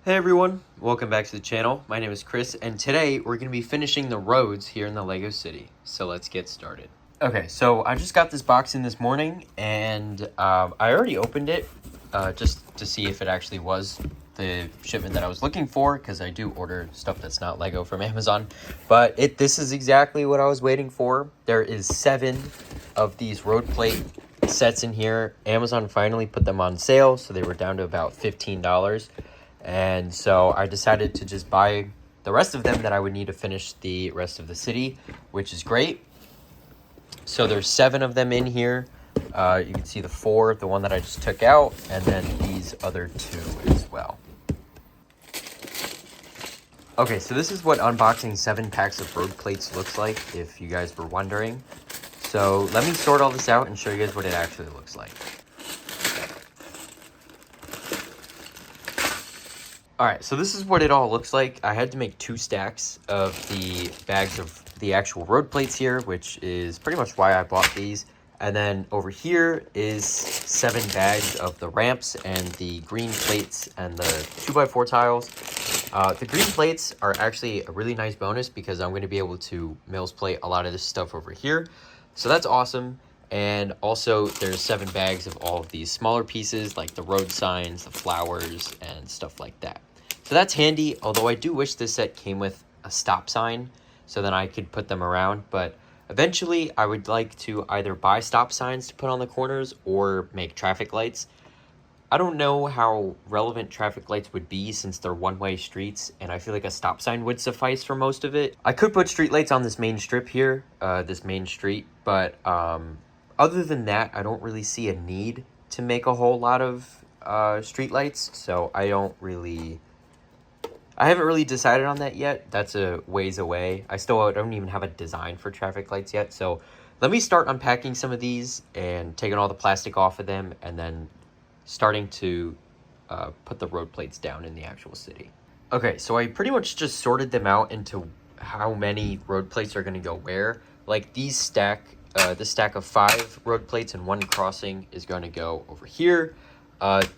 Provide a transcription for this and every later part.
Hey everyone, welcome back to the channel. My name is Chris, and today we're going to be finishing the roads here in the Lego City. So let's get started. Okay, so I just got this box in this morning, and I already opened it just to see if it actually was the shipment that I was looking for, because I do order stuff that's not Lego from Amazon. But this is exactly what I was waiting for. There is 7 of these road plate sets in here. Amazon finally put them on sale, so they were down to about $15. And so I decided to just buy the rest of them that I would need to finish the rest of the city, which is great. So there's 7 of them in here. You can see the 4, the one that I just took out, and then these other 2 as well. Okay, so this is what unboxing 7 packs of road plates looks like, if you guys were wondering. So let me sort all this out and show you guys what it actually looks like. Alright, so this is what it all looks like. I had to make 2 stacks of the bags of the actual road plates here, which is pretty much why I bought these. And then over here is 7 bags of the ramps and the green plates and the 2x4 tiles. The green plates are actually a really nice bonus because I'm going to be able to Mills plate a lot of this stuff over here. So that's awesome. And also there's 7 bags of all of these smaller pieces like the road signs, the flowers, and stuff like that. So that's handy, although I do wish this set came with a stop sign so then I could put them around. But eventually I would like to either buy stop signs to put on the corners or make traffic lights. I don't know how relevant traffic lights would be since they're one-way streets, and I feel like a stop sign would suffice for most of it. I could put street lights on this main strip here, this main street, but other than that, I don't really see a need to make a whole lot of street lights, so I haven't really decided on that yet. That's a ways away. I don't even have a design for traffic lights yet, so let me start unpacking some of these and taking all the plastic off of them, and then starting to put the road plates down in the actual city. Okay, so I pretty much just sorted them out into how many road plates are going to go where. Like this stack of 5 road plates and 1 crossing is going to go over here.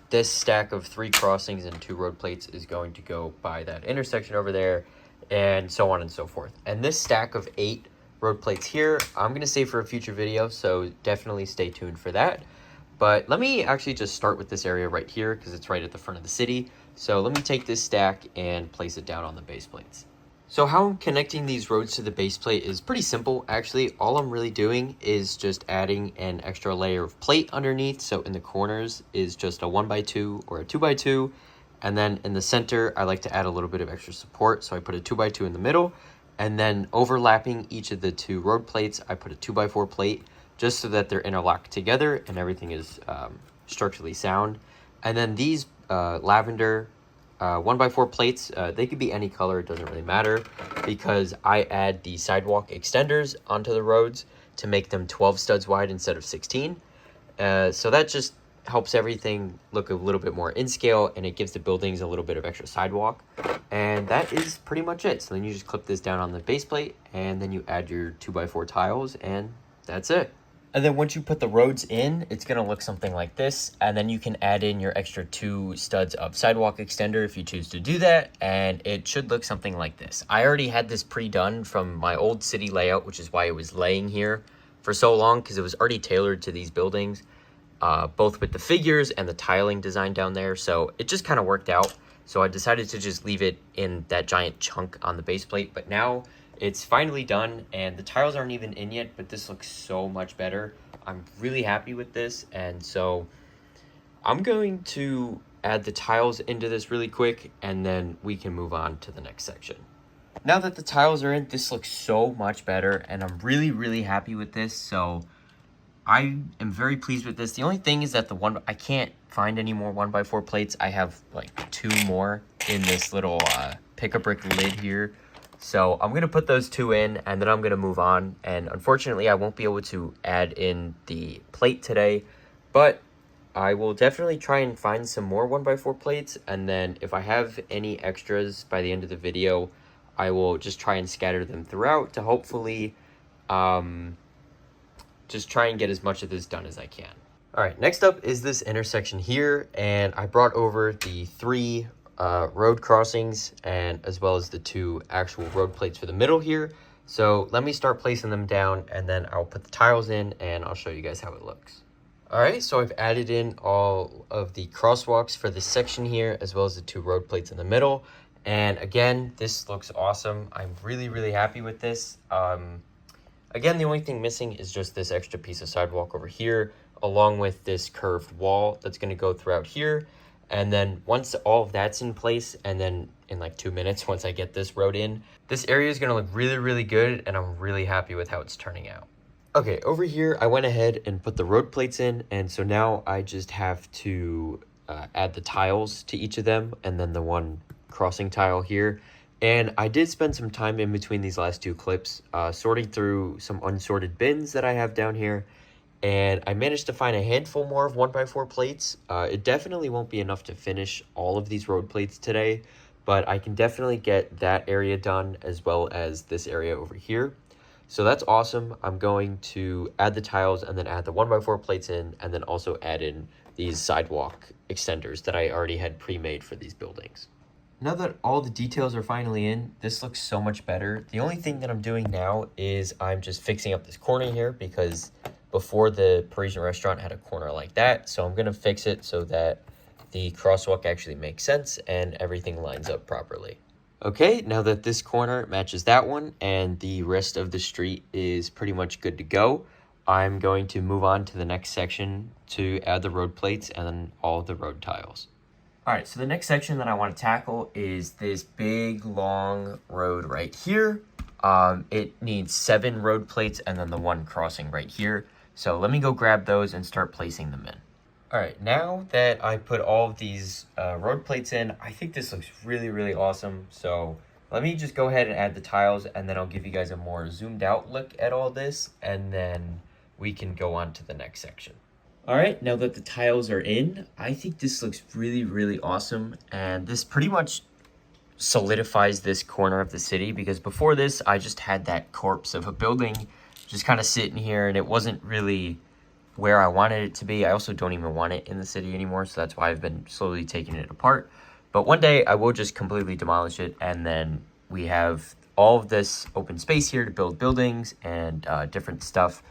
This stack of 3 crossings and 2 road plates is going to go by that intersection over there, and so on and so forth. And this stack of 8 road plates here, I'm going to save for a future video, so definitely stay tuned for that. But let me actually just start with this area right here because it's right at the front of the city. So let me take this stack and place it down on the base plates. So how I'm connecting these roads to the base plate is pretty simple, actually. All I'm really doing is just adding an extra layer of plate underneath. So in the corners is just a 1x2 or a 2x2. And then in the center, I like to add a little bit of extra support. So I put a 2x2 in the middle. And then overlapping each of the 2 road plates, I put a 2x4 plate, just so that they're interlocked together and everything is structurally sound. And then these lavender 1x4 plates, they could be any color, it doesn't really matter, because I add the sidewalk extenders onto the roads to make them 12 studs wide instead of 16. So that just helps everything look a little bit more in scale, and it gives the buildings a little bit of extra sidewalk. And that is pretty much it. So then you just clip this down on the base plate, and then you add your 2x4 tiles, and that's it. And then once you put the roads in, it's going to look something like this. And then you can add in your extra 2 studs of sidewalk extender if you choose to do that. And it should look something like this. I already had this pre-done from my old city layout, which is why it was laying here for so long, because it was already tailored to these buildings, both with the figures and the tiling design down there. So it just kind of worked out. So I decided to just leave it in that giant chunk on the base plate. But now it's finally done, and the tiles aren't even in yet, but this looks so much better. I'm really happy with this, and so I'm going to add the tiles into this really quick, and then we can move on to the next section. Now that the tiles are in, this looks so much better, and I'm really, really happy with this, so I am very pleased with this. The only thing is that I can't find any more 1x4 plates. I have like 2 more in this little pick-a-brick lid here. So I'm going to put those 2 in, and then I'm going to move on. And unfortunately, I won't be able to add in the plate today, but I will definitely try and find some more 1x4 plates. And then if I have any extras by the end of the video, I will just try and scatter them throughout to hopefully just try and get as much of this done as I can. All right, next up is this intersection here, and I brought over the 3 road crossings, and as well as the 2 actual road plates for the middle here. So let me start placing them down, and then I'll put the tiles in and I'll show you guys how it looks. All right, so I've added in all of the crosswalks for this section here, as well as the 2 road plates in the middle. And again, this looks awesome. I'm really, really happy with this. Again, the only thing missing is just this extra piece of sidewalk over here, along with this curved wall that's gonna go throughout here. And then once all of that's in place, and then in like 2 minutes, once I get this road in, this area is gonna look really, really good, and I'm really happy with how it's turning out. Okay, over here, I went ahead and put the road plates in, and so now I just have to add the tiles to each of them, and then the 1 crossing tile here. And I did spend some time in between these last 2 clips, sorting through some unsorted bins that I have down here, and I managed to find a handful more of 1x4 plates. It definitely won't be enough to finish all of these road plates today, but I can definitely get that area done as well as this area over here. So that's awesome. I'm going to add the tiles and then add the 1x4 plates in, and then also add in these sidewalk extenders that I already had pre-made for these buildings. Now that all the details are finally in, this looks so much better. The only thing that I'm doing now is I'm just fixing up this corner here, because before the Parisian restaurant had a corner like that. So I'm gonna fix it so that the crosswalk actually makes sense and everything lines up properly. Okay, now that this corner matches that one and the rest of the street is pretty much good to go, I'm going to move on to the next section to add the road plates and then all of the road tiles. All right, so the next section that I want to tackle is this big, long road right here. It needs 7 road plates and then the 1 crossing right here. So let me go grab those and start placing them in. All right, now that I put all of these road plates in, I think this looks really, really awesome. So let me just go ahead and add the tiles, and then I'll give you guys a more zoomed out look at all this, and then we can go on to the next section. All right, now that the tiles are in, I think this looks really, really awesome. And this pretty much solidifies this corner of the city, because before this, I just had that corpse of a building just kind of sitting here, and it wasn't really where I wanted it to be. I also don't even want it in the city anymore, so that's why I've been slowly taking it apart. But one day I will just completely demolish it, and then we have all of this open space here to build buildings and different stuff.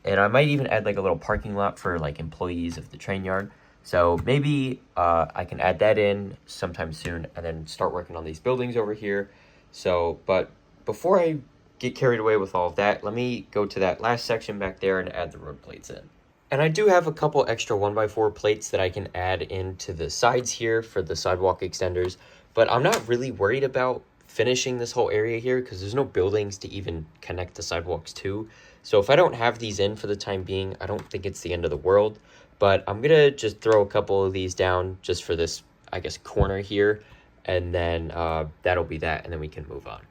And I might even add like a little parking lot for like employees of the train yard. So maybe I can add that in sometime soon and then start working on these buildings over here. So, but before I get carried away with all of that, let me go to that last section back there and add the road plates in. And I do have a couple extra 1x4 plates that I can add into the sides here for the sidewalk extenders, but I'm not really worried about finishing this whole area here because there's no buildings to even connect the sidewalks to. So if I don't have these in for the time being, I don't think it's the end of the world, but I'm gonna just throw a couple of these down just for this, I guess, corner here, and then that'll be that, and then we can move on.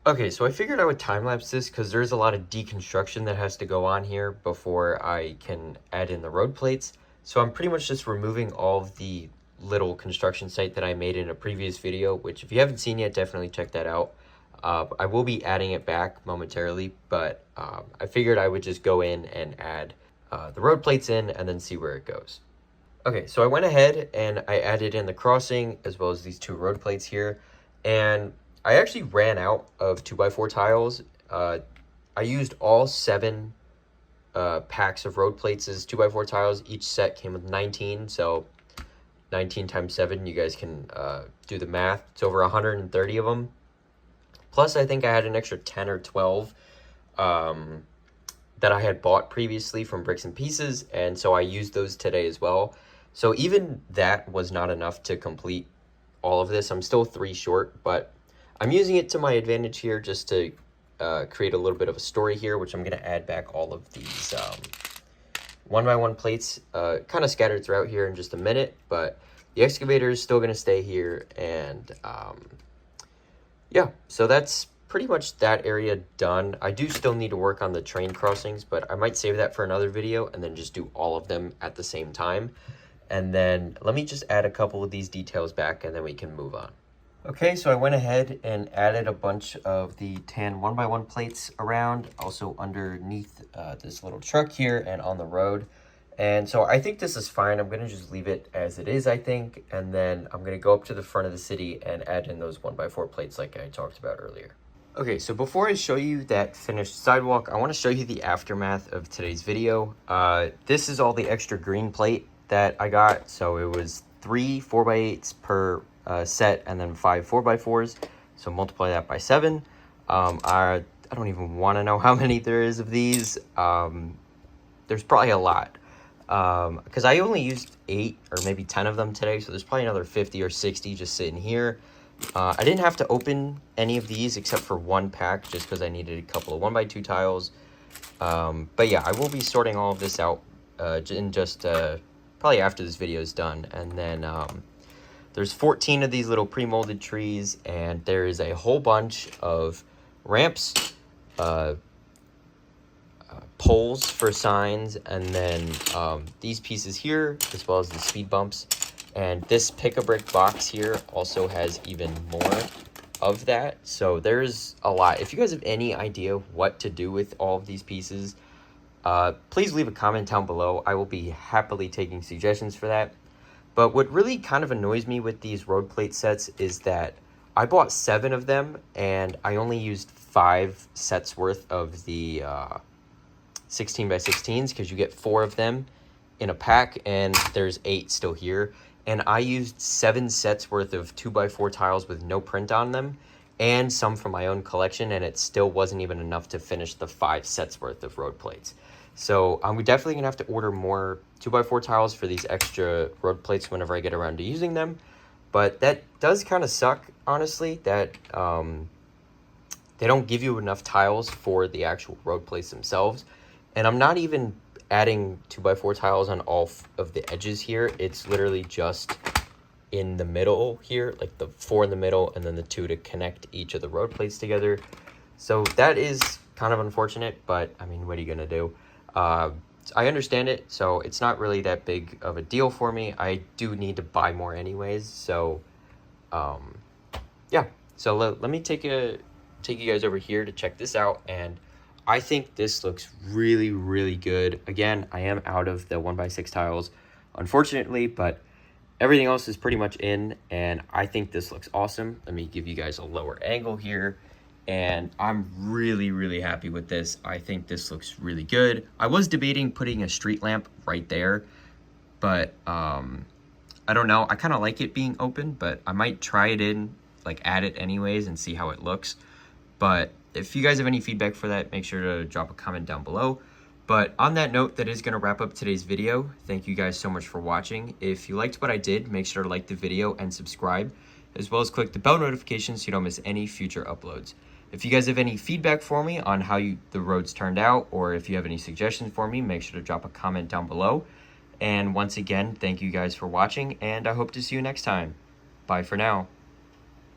Okay, so I figured I would time-lapse this because there's a lot of deconstruction that has to go on here before I can add in the road plates. So I'm pretty much just removing all of the little construction site that I made in a previous video, which if you haven't seen yet, definitely check that out. I will be adding it back momentarily, but I figured I would just go in and add the road plates in and then see where it goes. Okay, so I went ahead and I added in the crossing as well as these 2 road plates here, and I actually ran out of 2x4 tiles. I used all 7 packs of road plates as 2x4 tiles. Each set came with 19, so 19 times 7, you guys can do the math. It's over 130 of them. Plus, I think I had an extra 10 or 12 that I had bought previously from Bricks and Pieces, and so I used those today as well. So even that was not enough to complete all of this. I'm still 3 short, but I'm using it to my advantage here just to create a little bit of a story here, which I'm going to add back all of these 1x1 plates kind of scattered throughout here in just a minute, but the excavator is still going to stay here, and yeah, so that's pretty much that area done. I do still need to work on the train crossings, but I might save that for another video and then just do all of them at the same time. And then let me just add a couple of these details back and then we can move on. Okay, so I went ahead and added a bunch of the tan 1x1 plates around, also underneath this little truck here and on the road. And so I think this is fine. I'm going to just leave it as it is, I think. And then I'm going to go up to the front of the city and add in those 1x4 plates like I talked about earlier. Okay, so before I show you that finished sidewalk, I want to show you the aftermath of today's video. This is all the extra green plate that I got. So it was 3 4x8s per set and then 5 4x4s. So multiply that by 7. I don't even want to know how many there is of these. There's probably a lot. Because I only used 8 or maybe 10 of them today, so there's probably another 50 or 60 just sitting here. I didn't have to open any of these except for one pack just because I needed a couple of 1x2 tiles. But yeah, I will be sorting all of this out in just probably after this video is done. And then there's 14 of these little pre-molded trees, and there is a whole bunch of ramps, poles for signs, and then these pieces here, as well as the speed bumps. And this pick-a-brick box here also has even more of that. So there's a lot. If you guys have any idea what to do with all of these pieces, please leave a comment down below. I will be happily taking suggestions for that. But what really kind of annoys me with these road plate sets is that I bought 7 of them, and I only used 5 sets worth of the 16x16s, because you get 4 of them in a pack, and there's 8 still here. And I used 7 sets worth of 2x4 tiles with no print on them, and some from my own collection, and it still wasn't even enough to finish the 5 sets worth of road plates. So I'm definitely gonna have to order more 2x4 tiles for these extra road plates whenever I get around to using them. But that does kind of suck, honestly, that they don't give you enough tiles for the actual road plates themselves. And I'm not even adding 2x4 tiles on all of the edges here. It's literally just in the middle here, like the 4 in the middle and then the 2 to connect each of the road plates together. So that is kind of unfortunate, but I mean, what are you gonna do? I understand it, so it's not really that big of a deal for me. I do need to buy more anyways, so yeah. So let me take you guys over here to check this out, and I think this looks really, really good. Again, I am out of the 1x6 tiles, unfortunately, but everything else is pretty much in, and I think this looks awesome. Let me give you guys a lower angle here, and I'm really, really happy with this. I think this looks really good. I was debating putting a street lamp right there, but I don't know. I kind of like it being open, but I might try it in, like add it anyways and see how it looks. But if you guys have any feedback for that, make sure to drop a comment down below. But on that note, that is going to wrap up today's video. Thank you guys so much for watching. If you liked what I did, make sure to like the video and subscribe, as well as click the bell notification so you don't miss any future uploads. If you guys have any feedback for me on how the roads turned out, or if you have any suggestions for me, make sure to drop a comment down below. And once again, thank you guys for watching, and I hope to see you next time. Bye for now.